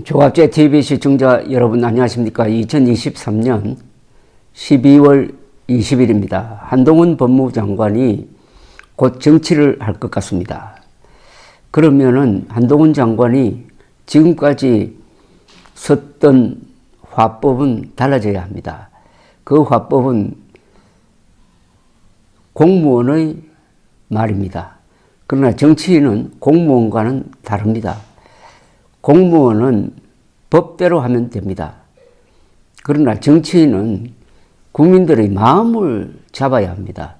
조갑제 TV 시청자 여러분 안녕하십니까. 2023년 12월 20일입니다. 한동훈 법무부 장관이 곧 정치를 할 것 같습니다. 그러면은 한동훈 장관이 지금까지 썼던 화법은 달라져야 합니다. 그 화법은 공무원의 말입니다. 그러나 정치인은 공무원과는 다릅니다. 공무원은 법대로 하면 됩니다. 그러나 정치인은 국민들의 마음을 잡아야 합니다.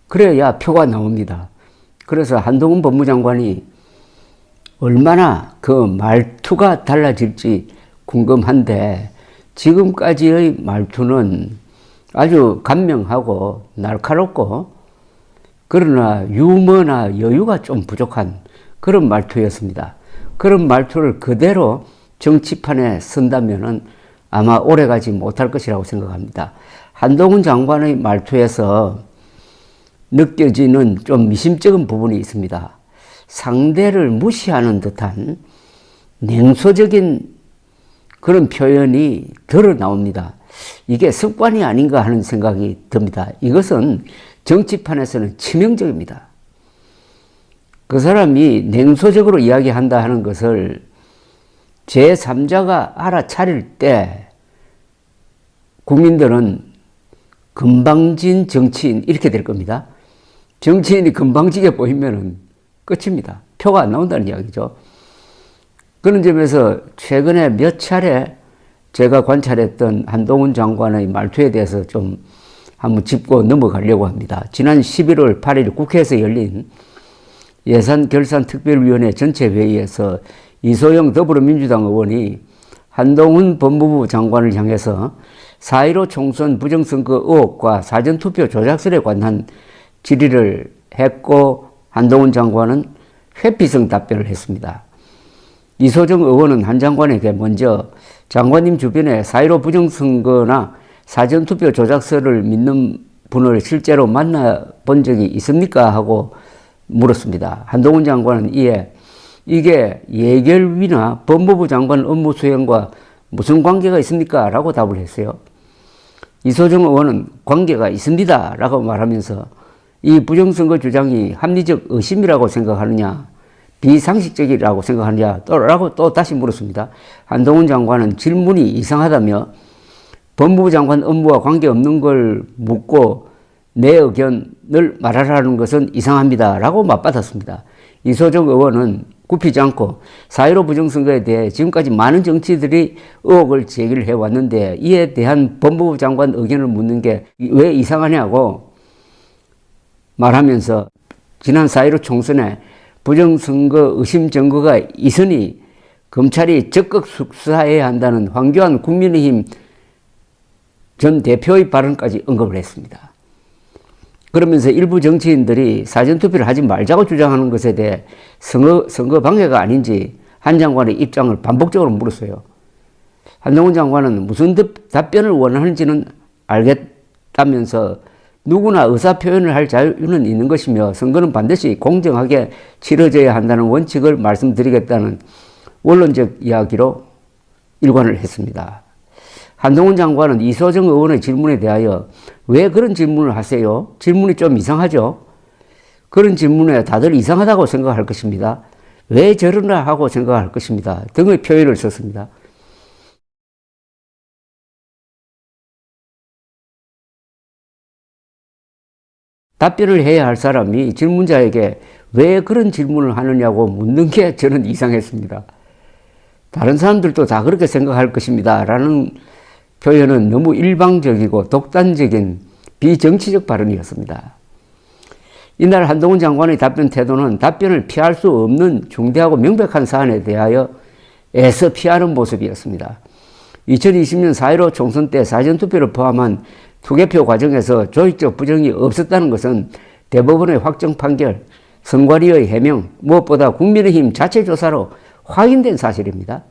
그래야 표가 나옵니다. 그래서 한동훈 법무장관이 얼마나 그 말투가 달라질지 궁금한데 지금까지의 말투는 아주 간명하고 날카롭고 그러나 유머나 여유가 좀 부족한 그런 말투였습니다. 그런 말투를 그대로 정치판에 쓴다면은 아마 오래가지 못할 것이라고 생각합니다. 한동훈 장관의 말투에서 느껴지는 좀 미심쩍은 부분이 있습니다. 상대를 무시하는 듯한 냉소적인 그런 표현이 드러 나옵니다. 이게 습관이 아닌가 하는 생각이 듭니다. 이것은 정치판에서는 치명적입니다. 그 사람이 냉소적으로 이야기한다 하는 것을 제3자가 알아차릴 때 국민들은 건방진 정치인 이렇게 될 겁니다. 정치인이 건방지게 보이면 끝입니다. 표가 안 나온다는 이야기죠. 그런 점에서 최근에 몇 차례 제가 관찰했던 한동훈 장관의 말투에 대해서 좀 한번 짚고 넘어가려고 합니다. 지난 11월 8일 국회에서 열린 예산결산특별위원회 전체 회의에서 이소영 더불어민주당 의원이 한동훈 법무부 장관을 향해서 4.15 총선 부정선거 의혹과 사전투표 조작설에 관한 질의를 했고 한동훈 장관은 회피성 답변을 했습니다. 이소정 의원은 한 장관에게 먼저 장관님 주변에 4.15 부정선거나 사전투표 조작설을 믿는 분을 실제로 만나본 적이 있습니까? 하고 물었습니다. 한동훈 장관은 이에 이게 예결위나 법무부 장관 업무 수행과 무슨 관계가 있습니까? 라고 답을 했어요. 이소정 의원은 관계가 있습니다. 라고 말하면서 이 부정선거 주장이 합리적 의심이라고 생각하느냐, 비상식적이라고 생각하느냐, 라고 또 다시 물었습니다. 한동훈 장관은 질문이 이상하다며 법무부 장관 업무와 관계없는 걸 묻고 내 의견을 말하라는 것은 이상합니다. 라고 맞받았습니다. 이소정 의원은 굽히지 않고 4.15 부정선거에 대해 지금까지 많은 정치인들이 의혹을 제기를 해왔는데 이에 대한 법무부 장관 의견을 묻는 게 왜 이상하냐고 말하면서 지난 4.15 총선에 부정선거 의심 증거가 있으니 검찰이 적극 수사해야 한다는 황교안 국민의힘 전 대표의 발언까지 언급을 했습니다. 그러면서 일부 정치인들이 사전투표를 하지 말자고 주장하는 것에 대해 선거 방해가 아닌지 한 장관의 입장을 반복적으로 물었어요. 한동훈 장관은 무슨 답변을 원하는지는 알겠다면서 누구나 의사표현을 할 자유는 있는 것이며 선거는 반드시 공정하게 치러져야 한다는 원칙을 말씀드리겠다는 원론적 이야기로 일관을 했습니다. 한동훈 장관은 이소정 의원의 질문에 대하여 왜 그런 질문을 하세요? 질문이 좀 이상하죠? 그런 질문에 다들 이상하다고 생각할 것입니다. 왜 저러나 하고 생각할 것입니다. 등의 표현을 썼습니다. 답변을 해야 할 사람이 질문자에게 왜 그런 질문을 하느냐고 묻는 게 저는 이상했습니다. 다른 사람들도 다 그렇게 생각할 것입니다. 라는 표현은 너무 일방적이고 독단적인 비정치적 발언이었습니다. 이날 한동훈 장관의 답변 태도는 답변을 피할 수 없는 중대하고 명백한 사안에 대하여 애써 피하는 모습이었습니다. 2020년 4.15 총선 때 사전투표를 포함한 투개표 과정에서 조직적 부정이 없었다는 것은 대법원의 확정 판결, 선관위의 해명, 무엇보다 국민의힘 자체 조사로 확인된 사실입니다.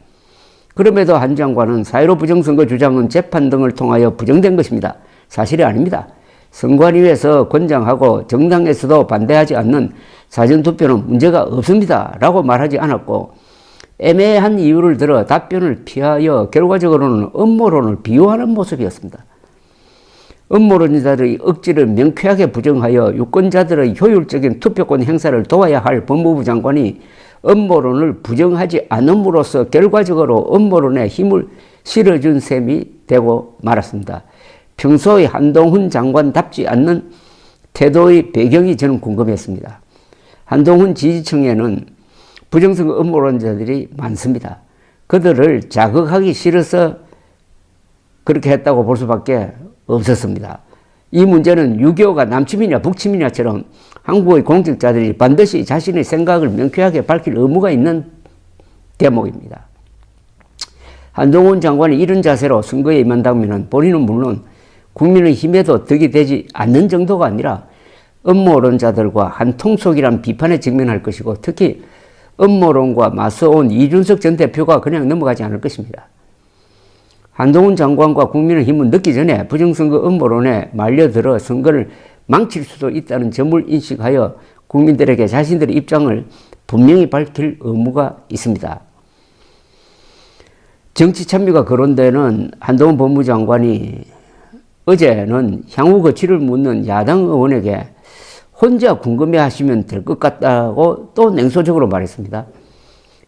그럼에도 한 장관은 4.15 부정선거 주장은 재판 등을 통하여 부정된 것입니다. 사실이 아닙니다. 선관위에서 권장하고 정당에서도 반대하지 않는 사전투표는 문제가 없습니다. 라고 말하지 않았고 애매한 이유를 들어 답변을 피하여 결과적으로는 음모론을 비호하는 모습이었습니다. 음모론자들의 억지를 명쾌하게 부정하여 유권자들의 효율적인 투표권 행사를 도와야 할 법무부 장관이 음모론을 부정하지 않음으로써 결과적으로 음모론에 힘을 실어준 셈이 되고 말았습니다. 평소의 한동훈 장관답지 않는 태도의 배경이 저는 궁금했습니다. 한동훈 지지층에는 부정선거 음모론자들이 많습니다. 그들을 자극하기 싫어서 그렇게 했다고 볼 수밖에 없었습니다. 이 문제는 6.25가 남침이냐 북침이냐처럼 한국의 공직자들이 반드시 자신의 생각을 명쾌하게 밝힐 의무가 있는 대목입니다. 한동훈 장관이 이런 자세로 선거에 임한다면 본인은 물론 국민의힘에도 덕이 되지 않는 정도가 아니라 음모론자들과 한통속이란 비판에 직면할 것이고 특히 음모론과 맞서온 이준석 전 대표가 그냥 넘어가지 않을 것입니다. 한동훈 장관과 국민의힘은 늦기 전에 부정선거 음모론에 말려들어 선거를 망칠 수도 있다는 점을 인식하여 국민들에게 자신들의 입장을 분명히 밝힐 의무가 있습니다. 정치 참여가 거론되는 한동훈 법무장관이 어제는 향후 거취를 묻는 야당 의원에게 혼자 궁금해하시면 될 것 같다고 또 냉소적으로 말했습니다.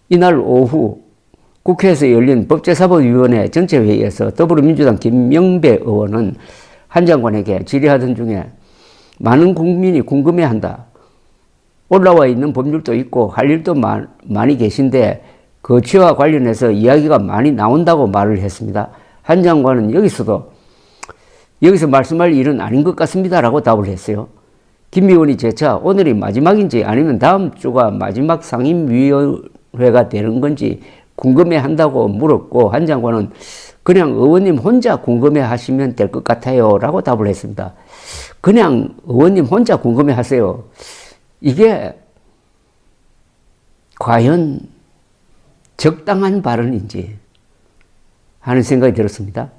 이날 오후 국회에서 열린 법제사법위원회 전체회의에서 더불어민주당 김명배 의원은 한 장관에게 질의하던 중에 많은 국민이 궁금해한다. 올라와 있는 법률도 있고 할 일도 많이 계신데 거취와 관련해서 이야기가 많이 나온다고 말을 했습니다. 한 장관은 여기서 말씀할 일은 아닌 것 같습니다 라고 답을 했어요. 김 의원이 재차 오늘이 마지막인지 아니면 다음 주가 마지막 상임위원회가 되는 건지 궁금해한다고 물었고 한 장관은 그냥 의원님 혼자 궁금해하시면 될 것 같아요 라고 답을 했습니다. 그냥 의원님 혼자 궁금해하세요. 이게 과연 적당한 발언인지 하는 생각이 들었습니다.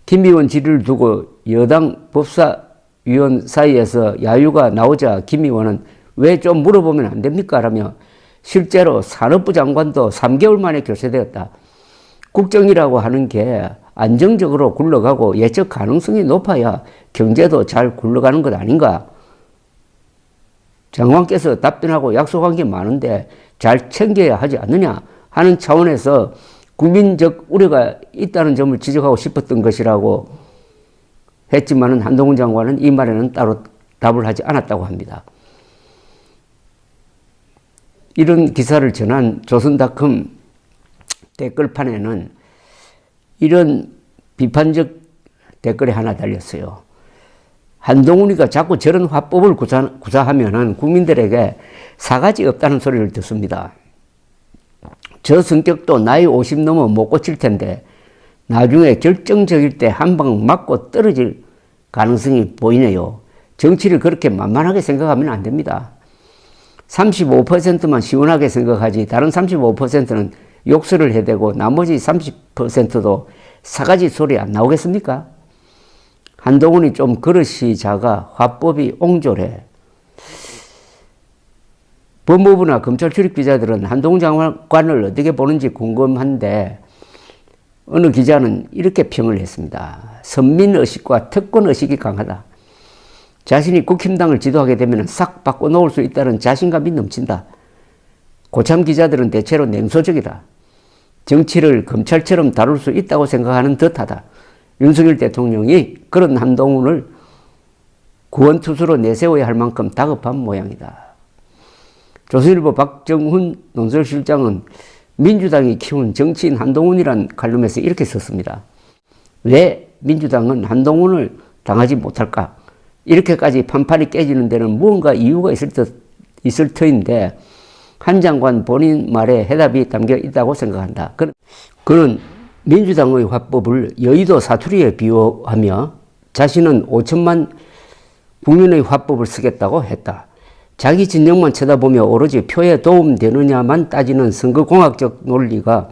김 의원 질의를 두고 여당 법사위원 사이에서 야유가 나오자 김 의원은 왜 좀 물어보면 안 됩니까? 라며 실제로 산업부 장관도 3개월 만에 교체되었다. 국정이라고 하는 게 안정적으로 굴러가고 예측 가능성이 높아야 경제도 잘 굴러가는 것 아닌가? 장관께서 답변하고 약속한 게 많은데 잘 챙겨야 하지 않느냐 하는 차원에서 국민적 우려가 있다는 점을 지적하고 싶었던 것이라고 했지만은 한동훈 장관은 이 말에는 따로 답을 하지 않았다고 합니다. 이런 기사를 전한 조선닷컴 댓글판에는 이런 비판적 댓글이 하나 달렸어요. 한동훈이가 자꾸 저런 화법을 구사하면 국민들에게 사가지 없다는 소리를 듣습니다. 저 성격도 나이 50 넘어 못 고칠 텐데 나중에 결정적일 때 한 방 맞고 떨어질 가능성이 보이네요. 정치를 그렇게 만만하게 생각하면 안 됩니다. 35%만 시원하게 생각하지 다른 35%는 욕설을 해대고 나머지 30%도 사가지 소리 안 나오겠습니까? 한동훈이 좀 그릇이 작아 화법이 옹졸해. 법무부나 검찰 출입 기자들은 한동훈 장관을 어떻게 보는지 궁금한데 어느 기자는 이렇게 평을 했습니다. 선민의식과 특권의식이 강하다. 자신이 국힘당을 지도하게 되면 싹 바꿔놓을 수 있다는 자신감이 넘친다. 고참 기자들은 대체로 냉소적이다. 정치를 검찰처럼 다룰 수 있다고 생각하는 듯하다. 윤석열 대통령이 그런 한동훈을 구원투수로 내세워야 할 만큼 다급한 모양이다. 조선일보 박정훈 논설실장은 민주당이 키운 정치인 한동훈이란 칼럼에서 이렇게 썼습니다. 왜 민주당은 한동훈을 당하지 못할까? 이렇게까지 판판이 깨지는 데는 무언가 이유가 있을 터인데 한 장관 본인 말에 해답이 담겨 있다고 생각한다. 그는 민주당의 화법을 여의도 사투리에 비유하며 자신은 5천만 국민의 화법을 쓰겠다고 했다. 자기 진영만 쳐다보며 오로지 표에 도움되느냐만 따지는 선거공학적 논리가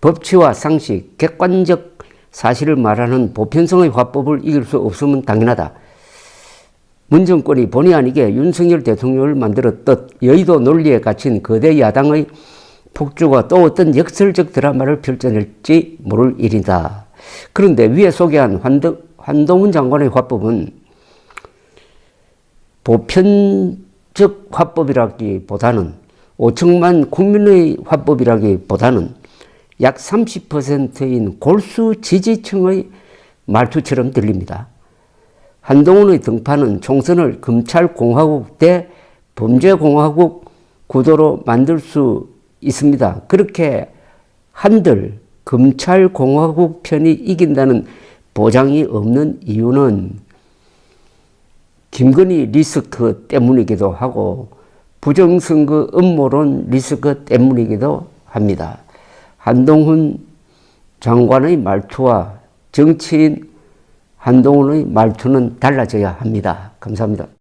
법치와 상식, 객관적 사실을 말하는 보편성의 화법을 이길 수 없으면 당연하다. 문정권이 본의 아니게 윤석열 대통령을 만들었듯 여의도 논리에 갇힌 거대 야당의 폭주가 또 어떤 역설적 드라마를 펼쳐낼지 모를 일이다. 그런데 위에 소개한 한동훈 장관의 화법은 보편적 화법이라기보다는 5천만 국민의 화법이라기보다는 약 30%인 골수 지지층의 말투처럼 들립니다. 한동훈의 등판은 총선을 검찰공화국 대 범죄공화국 구도로 만들 수 있습니다. 그렇게 한들 검찰공화국 편이 이긴다는 보장이 없는 이유는 김건희 리스크 때문이기도 하고 부정선거 음모론 리스크 때문이기도 합니다. 한동훈 장관의 말투와 정치인 한동훈의 말투는 달라져야 합니다. 감사합니다.